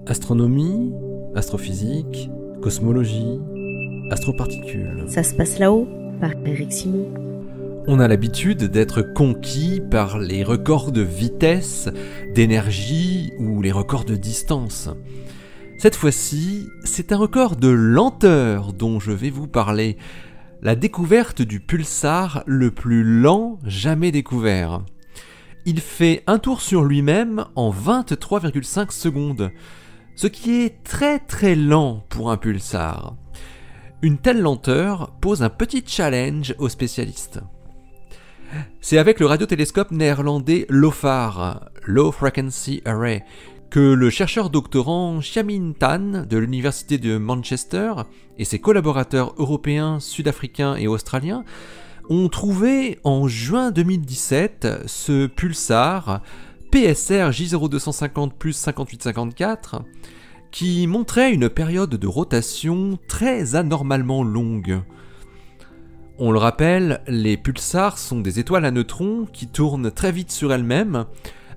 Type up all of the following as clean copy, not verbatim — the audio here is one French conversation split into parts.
Astronomie, astrophysique, cosmologie, astroparticules. Ça se passe là-haut, par Eric Simon. On a l'habitude d'être conquis par les records de vitesse, d'énergie ou les records de distance. Cette fois-ci, c'est un record de lenteur dont je vais vous parler. La découverte du pulsar le plus lent jamais découvert. Il fait un tour sur lui-même en 23,5 secondes, ce qui est très très lent pour un pulsar. Une telle lenteur pose un petit challenge aux spécialistes. C'est avec le radiotélescope néerlandais LOFAR, Low Frequency Array, que le chercheur doctorant Xiaomin Tan de l'université de Manchester et ses collaborateurs européens, sud-africains et australiens ont trouvé en juin 2017 ce pulsar PSR J0250 plus 5854 qui montrait une période de rotation très anormalement longue. On le rappelle, les pulsars sont des étoiles à neutrons qui tournent très vite sur elles-mêmes,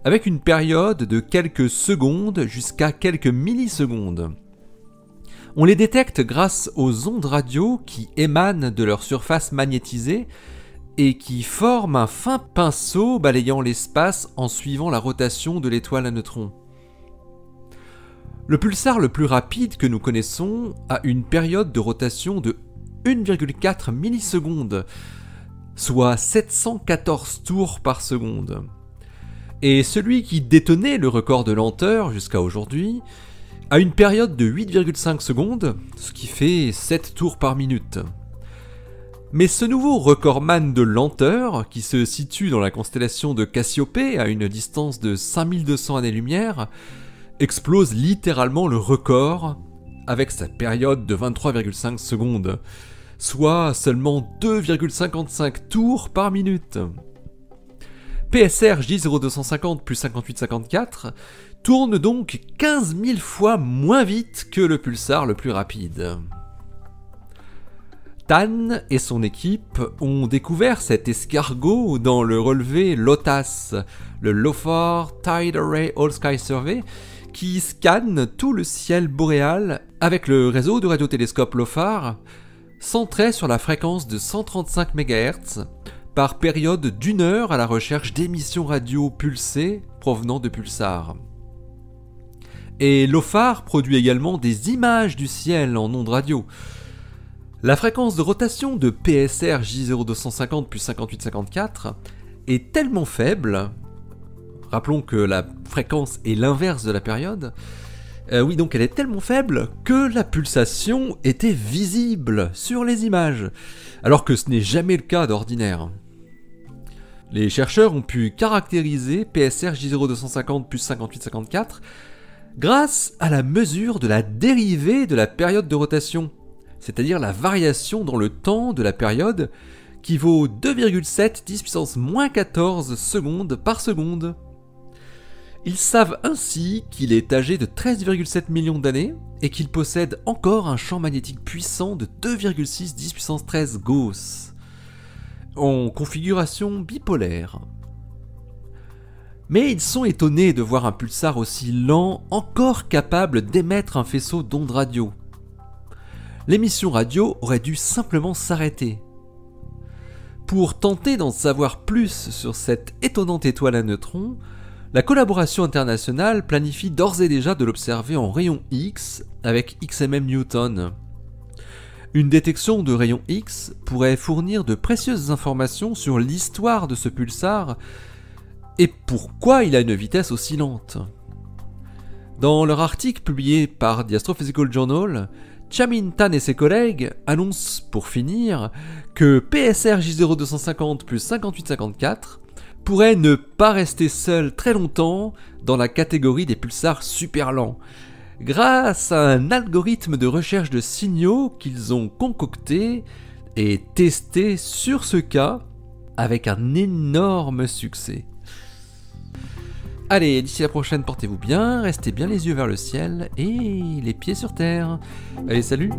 avec une période de quelques secondes jusqu'à quelques millisecondes. On les détecte grâce aux ondes radio qui émanent de leur surface magnétisée et qui forment un fin pinceau balayant l'espace en suivant la rotation de l'étoile à neutrons. Le pulsar le plus rapide que nous connaissons a une période de rotation de 1,4 millisecondes, soit 714 tours par seconde. Et celui qui détenait le record de lenteur jusqu'à aujourd'hui a une période de 8,5 secondes, ce qui fait 7 tours par minute. Mais ce nouveau recordman de lenteur, qui se situe dans la constellation de Cassiopée à une distance de 5200 années-lumière, explose littéralement le record avec sa période de 23,5 secondes, soit seulement 2,55 tours par minute. PSR J0250 plus 5854 tourne donc 15 000 fois moins vite que le pulsar le plus rapide. Tan et son équipe ont découvert cet escargot dans le relevé LOTAS, le LOFAR Tide Array All Sky Survey, qui scanne tout le ciel boréal avec le réseau de radiotélescopes LOFAR, centré sur la fréquence de 135 MHz, par période d'1 heure à la recherche d'émissions radio pulsées provenant de pulsars. Et LOFAR produit également des images du ciel en ondes radio. La fréquence de rotation de PSR J0250 plus 5854 est tellement faible, rappelons que la fréquence est l'inverse de la période, donc elle est tellement faible que la pulsation était visible sur les images, alors que ce n'est jamais le cas d'ordinaire. Les chercheurs ont pu caractériser PSR J0250 plus 5854 grâce à la mesure de la dérivée de la période de rotation, c'est-à-dire la variation dans le temps de la période qui vaut 2,7 10 puissance moins 14 secondes par seconde. Ils savent ainsi qu'il est âgé de 13,7 millions d'années et qu'il possède encore un champ magnétique puissant de 2,6 10 puissance 13 Gauss, en configuration bipolaire. Mais ils sont étonnés de voir un pulsar aussi lent encore capable d'émettre un faisceau d'ondes radio. L'émission radio aurait dû simplement s'arrêter. Pour tenter d'en savoir plus sur cette étonnante étoile à neutrons, la collaboration internationale planifie d'ores et déjà de l'observer en rayon X avec XMM Newton. Une détection de rayon X pourrait fournir de précieuses informations sur l'histoire de ce pulsar et pourquoi il a une vitesse aussi lente. Dans leur article publié par The Astrophysical Journal, Xiaomin Tan et ses collègues annoncent pour finir que PSR J0250 plus 5854 pourrait ne pas rester seul très longtemps dans la catégorie des pulsars super lents, grâce à un algorithme de recherche de signaux qu'ils ont concocté et testé sur ce cas avec un énorme succès. Allez, d'ici la prochaine, portez-vous bien, restez bien les yeux vers le ciel et les pieds sur terre. Allez, salut!